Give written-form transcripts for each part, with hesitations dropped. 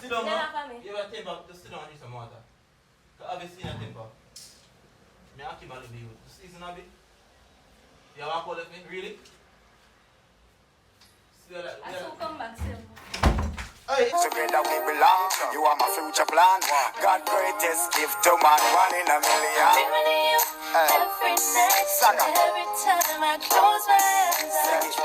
Sit down, Never man. coming. You have a temper, just sit down and drink some water. Because obviously in a temper. Me I keep a little bit. Just listen a bit. You have a call with me? Really? See that? I still come back soon. Hey! Together we belong. You are my future plan. God greatest gift to man, one in a million. Every night, Saga. every time I close my eyes,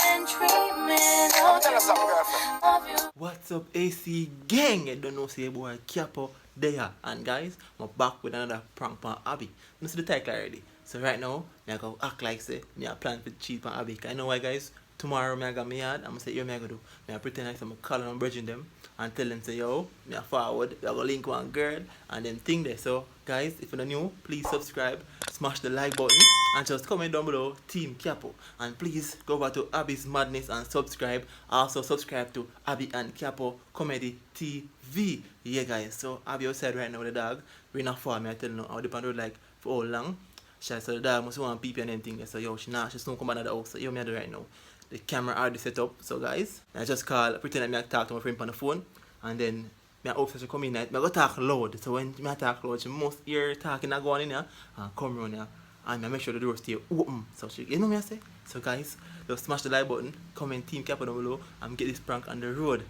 I'm dreaming Tell us something, girlfriend. of you. What's up, AC gang? You don't know, say boy Capo there. And guys, I'm back with another prank on Abby. You see the title already. So right now, I go act like say me a plan for cheat on Abby. I know why, guys. Tomorrow me I got me yard. I'm gonna say yo me I go do. Me I pretend like I'm calling and bridging them and tell them say yo me a forward. We a go link one girl and them thing there. So guys, if you're not new, please subscribe, smash the like button, and just comment down below Team Capo. And please go over to Abby's Madness and subscribe. Also subscribe to Abby and Capo Comedy TV. Yeah guys. So Abby outside right now with the dog. We not far. Me I tell you how the road like for how long. She said the dog must want people and them thing there. So yo she don't come out of the house. So yo me I do right now. The camera already set up, so guys, I just call, pretend that I talk to my friend on the phone, and then I hope she come in and I go talk loud. So when I talk loud, she must hear talking and go on in here and come around here, and I make sure the door stay open. So she, you know what I say? So guys, just smash the like button, comment Team Capo down below, and get this prank on the road.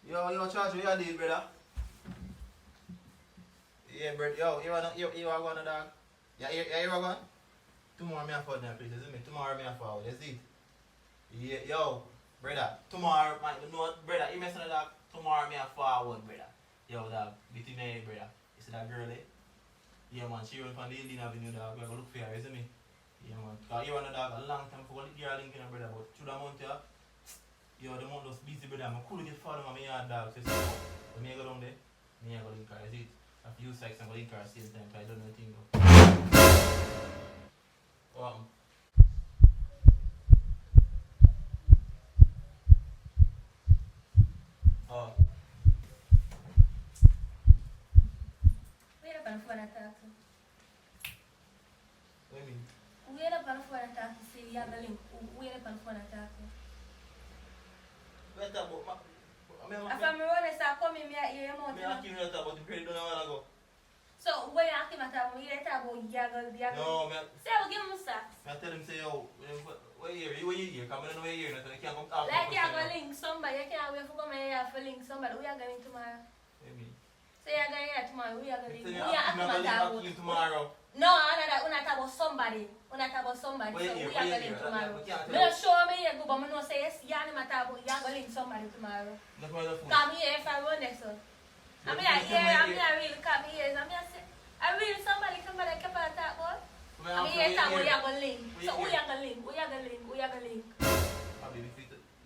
Yo, Charge, what you doing, brother? Yeah, brother. Yo, you are going to dog? Yeah, you are going? Tomorrow me a forward now, please. Isn't me? Tomorrow me a forward. Is it? Yeah, yo, brother. Tomorrow, man, you know what, brother? You messing with dog? Tomorrow me a forward, brother. Yo, dog. Between me, brother. You see that girl, eh? Yeah, man. She run from the Indian Avenue, dog. We have to look for her, isn't me? Yeah, man. Cause you run a dog a long time for the girl linking, brother. But through the month, yeah. Yo, the month was busy, brother. I couldn't get far on my yard, dog. So, when me go down there, me go link her. Is it? A few seconds, I'm going to link her at the same time. Cause I don't know anything, though. Oh. Wait up on the phone and talk to. What do you mean? Wait up on the phone and talk to. See, you have a link. Wait up on the phone and talk to. Wait up, but If I'm running, so come in, I hear your mouth. me asking you about the credit done a while ago. So, when you ask him about it, you talk about Yagal. No, me Say, I'll give him a sack. I tell him say yo, what year? What year? Come on, what year? So they can't come talk. Like you going to link somebody, you can't wait for come here for link somebody. We are going tomorrow. What do you mean? Say you're going here tomorrow, we are going to link. Tell We are me asking I'm about going tomorrow. No, we're not talking about somebody. We're not talking about somebody. What So year? we are What going year? to tomorrow. We can't Me tell. not show me here, but I know say yes, you're not talking about you're going to link somebody tomorrow. Look at the phone. Come here if I run this one. I'm here, I'm really come here. I'm here say, I really somebody come back and talk about. I'm here talk about you're going to link. So we are going to link, we are going to link, we are going to link.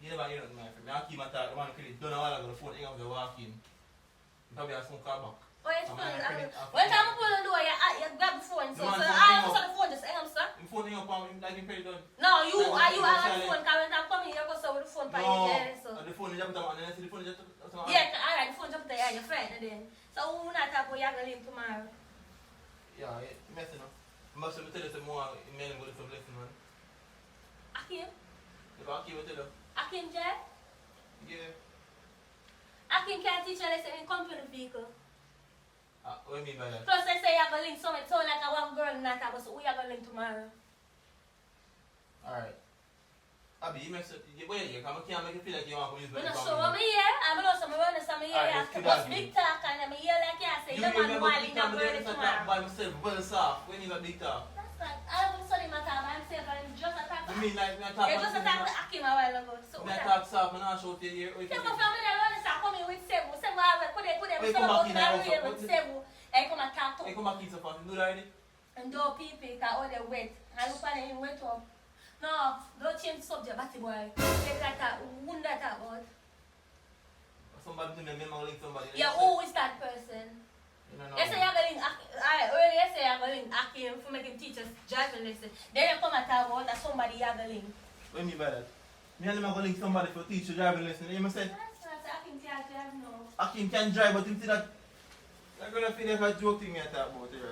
You never hear nothing, my friend. I keep my talk. The man credit done a while ago. The phone hang up, they walk in. You probably have some car back. Oh, it's I'm funny. not credit When time I pull the door, you grab the phone. So The man I phone have hang the phone just hang up, sir. The phone hang up on him like him credit done. No, you Like, are you what's on that the phone? Because when time come here, you go so with the phone by No, your so. the phone is up to and then I see the phone is up to Yeah, alright, the phone jump there, your friend, and then. So we're not talking about you're going to leave tomorrow. Yeah, you messing up. I must have tell you some more email with some lesson, man. Akim? If I keep it tell you. Akim, Jay? Yeah. Akim can't teach you a lesson in company vehicle. What do you mean by that? Plus, they say you're going to link something, so like a one girl not about, so we are going to link tomorrow. Alright. Abby, you mess up. Wait, I can't make it feel like you want to use my When I show me here, I'm going to show me running some here, Alright, I have to let's bust keep big talk, and I'm here like you say, you man want to link burning tomorrow. by myself, well soft. When you got big talk. That's right. I don't study my time by myself, and just attack. You mean like me talk? You just attack the Akim a while ago. So, Me talk soft, man. I show to you here. come on, family, I run this, I come in with Sebu. Sebu, I will put it, Wait, so come back I'm in now, real so with what- Sebu. I come and talk to Hey, come back in so fast. You do that already? and do people, because all they wet. I look at him wet up. No, don't change the subject, batty boy. Take that out, wouldn't that about? Somebody to me, remember link somebody. Yeah, who is that person? You don't know. You say you're going to earlier you say you're going to Akim for making teachers driving lesson. Then you come and talk about that somebody you're going to. What do you mean by that? Me and him are going to link somebody for teach you driving lesson. You know what I'm saying? That's not Akim can't drive no. Akim can drive, but him see that. I'm going to feel like a joke thing I talk about here.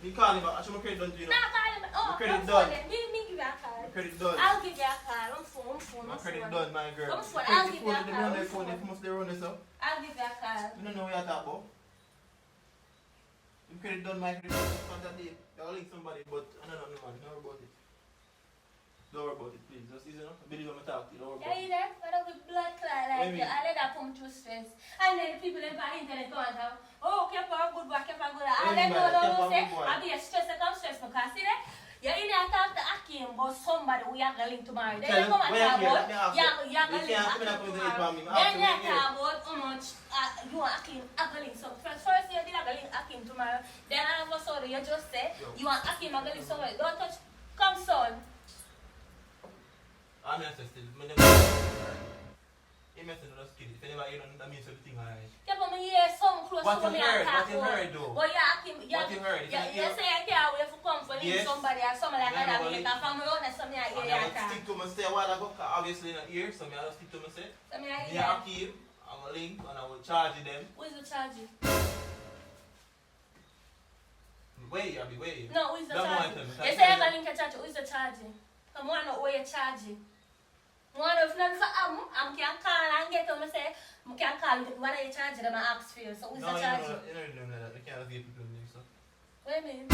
Me call him, I should my credit done to you. Nah, call him. Oh, My credit I'm done. phone. Me give you a call. My credit done. I'll give you a call. I'm phone. My credit done, my girl. I'm phone. I'll give you a The call. phone, the phone, the phone, don't know what you're talking about. You could have done my credit contact day. You'll link somebody, but I don't know, man. Don't worry about it. Don't worry about it, please. Just easy enough. I believe I'm talk to you. Don't worry Yeah, about you it. there? What up with blood clot like you? I let that come through stress. And then the people in the internet go and say, oh, keep on good boy, keep on good. I let no say, I be a stress, I come stress because see that? You're in there talk to Akim about somebody we are going to link tomorrow. Then you come and talk about, you're going to link Akim tomorrow. Then you talk about how much you and Akim are going to link something. First you did a link Akim tomorrow. Then all of a sudden you just say, you and Akim are going to link somewhere. Don't touch, come son. I'm not still. He messing with us kids. If anybody that means everything alright. Yeah, but me hear some close to me and talk. What you heard though? But yeah, Akim, What you heard? you say I can't wait for come for link somebody or somebody like that. Because from my own, something I hear I'm you talk. stick to my say a while ago, because obviously not here, so I stick to my say. So me I Me hear. Akim, I'm a link and I will charge them. Who is the charge? Wait, Abby, wait. No, who is the Don't charge? want them. You say I'm going to link a charge. Who is the charge? Come on, know where you're charging. One of them for I can call and get them and say, I can call what are you charging them and ask for you. So who's the charge? You don't know that. You can't give people names, so. What do you mean?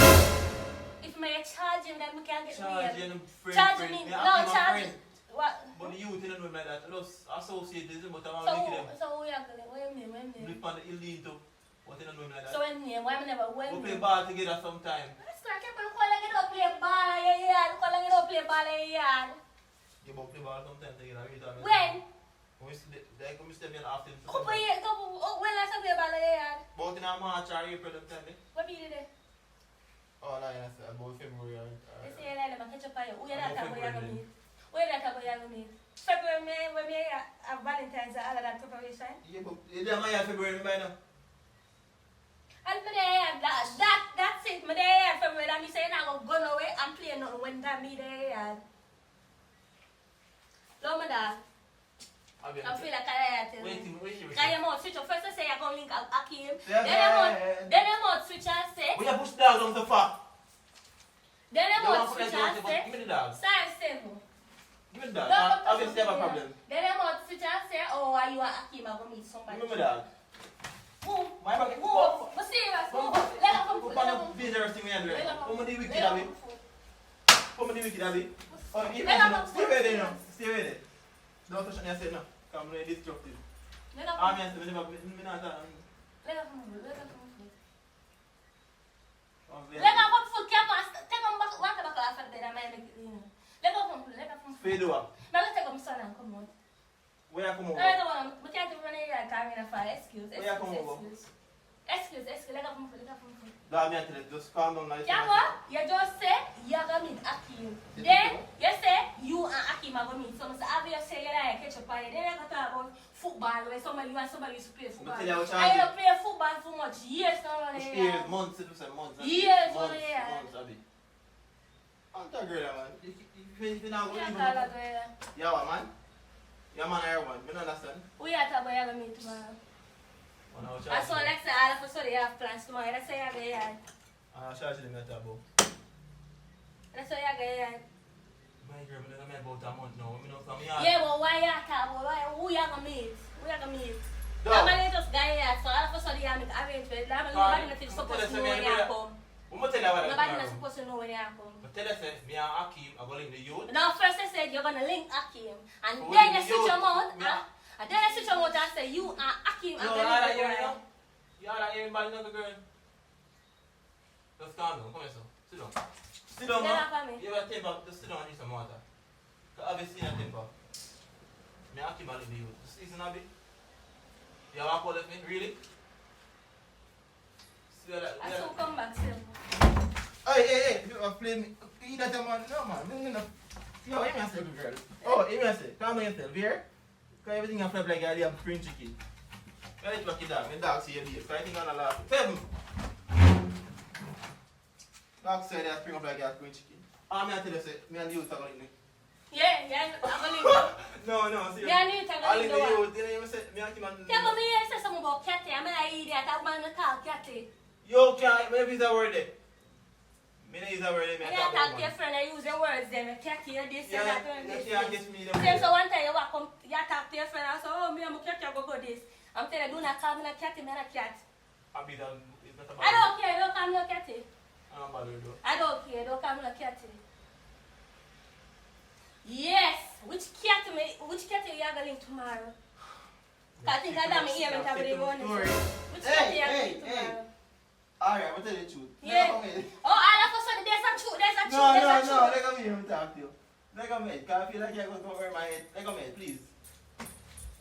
If I charge him, then we can get Charge me. and friend. Charge me. No, charge. What? But the youth don't know him like that. Just associate this, but I'm So, linking them. so who you going to what you mean? What you mean? Live on the illegal, but they don't know him like that. So when name, why me never when We play name? ball together sometime. Let's go, keep on calling it up, play ball in your yard. Calling it up, play ball in your yard. You both play ball sometime together. When? When we step in after. Couple years, when last time play ball in your yard? But in a March or April sometime. What be it? Oh, no, yes, about February. They say you like them, catch up on you. Who you that about you going to meet? Where that about you going to meet? February, when we have Valentine's and all of that preparation. Yeah, but it's my February by now. And me there, that's it. Me there, February, and me say now go away and play nothing when that me there. Love me that. I feel like I tell you. Wait. Because you must switch up. First you say you're going to link Akim. Yeah. Then you must switch and say. We have pushed down on the far. Then you You want must to put switch that and down, say. give me the dog. Size 7. Give me the dog. Obviously I have a problem. Then you must switch and say, oh, are you and Akim are going to meet somebody? Give me the dog. Move. My bag. Move. But serious. Move. Let her come Put foot. on the business thing we are doing. Put me the wicked Abby. Put me the wicked Abby. Oh, stay ready now. Stay ready. Don't touch on yourself now. Come on, destructive. Let her I'm come. here, me not Let her come. Let her come foot. I'm Let her come foot. Take them back. Walk back off of there. I might make it, you know. Let her come. Let her come foot. Fade over. Now let's take them son and come out. Where you come over? No, I don't want to. We can't even run here and carry in a fire. Excuse. Where you come over? Excuse. Let her come foot. Let her come foot. No, I'm here to just calm down now. Yeah, what? You just say you're going to meet Akim. Then you say you and Akim are going to meet. So you say you like catch up on you. Then you go talk about football where somebody used to play football. But tell you what And you play football for much years now. Years, months, it was a month. Years, months, yeah. months, Abby. I'm that girl, man. If you not Yeah, going call to that girl. yeah, what, man? Yeah, man, I one. You understand? We are talking about you're going to meet tomorrow. When I was I saw next time all of a sudden you have plans tomorrow. That's why you're going to I charge them at about. That's why you're going to My girl, I'm about a month now. I know from Yeah, but why you talking about who you going to meet? Who you going to meet? Dog. I'm going to just go here, so all of a sudden you make arrangements. Nobody not supposed to know when you come. I'm going to tell you what Nobody not tomorrow. supposed to know when you come. But tell us, me and Akim are going to the youth. Now first I said you're going to link Akim. And Who then is you switch you? your mouth. Yeah. And then you switch your mouth and say you and Akim are No, going all to that link hearing the now. boy. You all that hearing bad enough, girl. Just calm down. Come here, son. Sit down. Sit down, Get man. up on me. You have a temper. Just sit down and drink some water. Because obviously you have a temper. Me and Akim are in the youth. Just listen a bit. You have a call with me? Really? See that? I still come back still. Hey, you are playing. You that man? No, man. Yo, give me a second, girl. Oh, give me a second. Calm down yourself, here. Because everything you flip like a spring chicken. Where is your dog? My dog see you there. So I think I'm going to laugh. Seven. Dog said they spring up like a spring chicken. I'm going to tell you, say, me and the youth are going to link. Yeah, I'm going to link. No, seriously. Yeah, I knew it. I'll I'm link going to the link. youth. You know what I'm saying? Me and Kim and... Yeah, but me here say something about Catty. I'm an idiot. I'm going to call Catty. Yo, can't. Maybe it's a word there. Me no use a word, me You a can't talk talk to your about friend and use your words then. You can't hear this and Yeah, that and you this. can't get me the Same so one time you walk come, you talk to your friend and say, oh, me and my cat go this. I'm telling you, do not call me a cat, me and a cat. I be done. It's not about I don't care, don't call me a cat. I'm about to do. I don't care, don't call me a cat. Yes, which cat you are going tomorrow? I think I done me here and have the one. Which cat you are going tomorrow? Alright, I'll tell you the truth. Yeah. Let me- Oh, all of a sudden there's a truth, there's a truth, No, there's a no, no, truth. let me talk to you. Let me, because I feel like you're going to go over my head. Let me, please.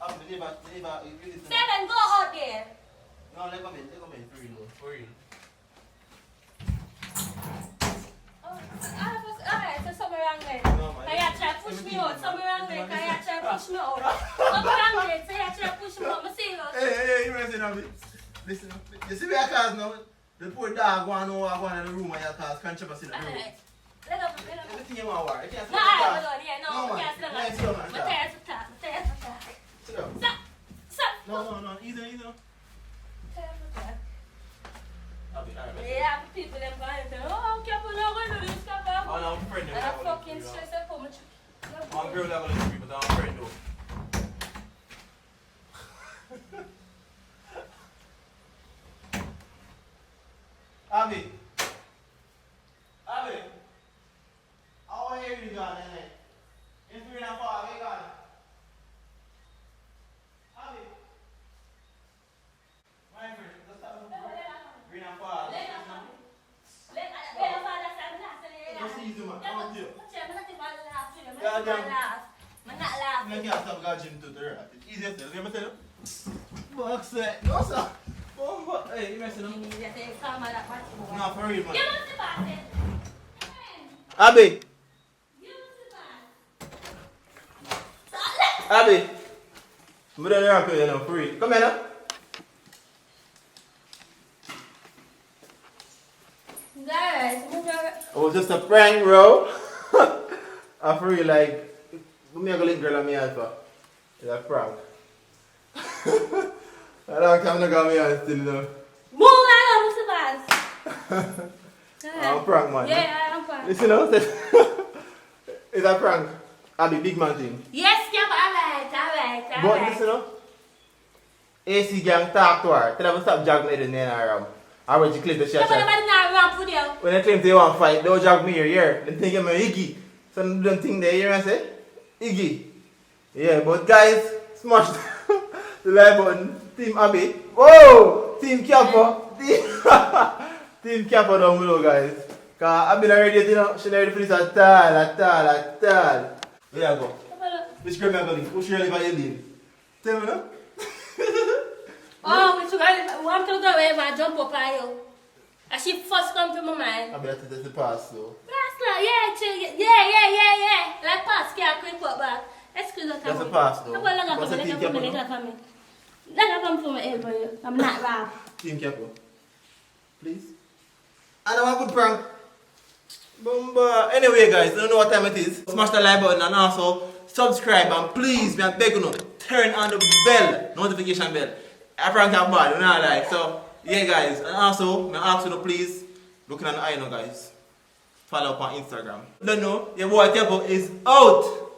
I'm never, you listen. Seven, go out there. No, let me, for real, for real. Oh, alright, so somewhere wrong there. No, man. Can you try push me out? Somewhere wrong there, can you try push me out? Somewhere wrong there, so you try push me out, I'm serious. Hey, you listen to me. Listen, you see me a cause now? The poor dog want to know what going in the room and your cause controversy in the room. Alright, let go. Everything you want to worry. No, alright, hold on, yeah, no, man. we can't sit down. Yeah, sit down, man. I'm tired to talk, I'm tired to talk. Sit down. Stop. No, easy. Tired to talk. I'll be alright. Yeah, people them going to oh, careful, no, go do this, careful. Oh, no, I'm friend. And I fucking stress up for me. I'm girl that going to sleep, but I'm friend though. Abby, how are you gone, innit? It's 3 and 4, where you gone? Abby, my friend, just have a 3 and 4. Just easy, man. Come on, dear. I'm not laughing. I can't stop going gym to the right. It's easier to let me tell you. Box it. No, sir. Hey, you messing up? No, for real, man. Abby. Abby. I'm going to rock with you now, for real. Come here now. Guys, It was just a prank, bro. I for real, like, give me a link girl on me alpha. It's a prank. I don't come to go me on still, you know. move on, Mr. Vance. I'm a prank, man. Yeah, I'm fine. Listen, now, it's a prank. I'll be big man thing. Yes, yeah, alright. But listen, now. AC gang talk to her. Tell her to stop jogging me in the I already claim the shot. When they claim they want to fight, they'll jog me here. They think I'm a Iggy. So they don't think they hear and say, Iggy. Yeah, but guys, smash the like button. Team Abby. Whoa! Team Kappa. Team Kappa down below, guys. Because Abby not ready yet, you know. She not ready for this at all. There you go. Which girl am I going? Which girl am I going? Tell me now. Oh, we want to go away and jump up on you. And she first come to my mind. I bet that's the past, though. That's like, yeah. Like pass, can't creep up back. Excuse me. That's a pass, though. How long What's the team for me? Let come for my elbow. I'm not wrong. Team Kappa. Please. I know a good prank. Bumba. Anyway, guys, don't know what time it is. Smash the like button and also subscribe. And please, me beg you, turn on the bell, notification bell. I prank that bad, you know, like. So, yeah, guys. And also, I ask you to please, looking at the eye now, guys. Follow up on Instagram. Don't know, your boy Kepo is out.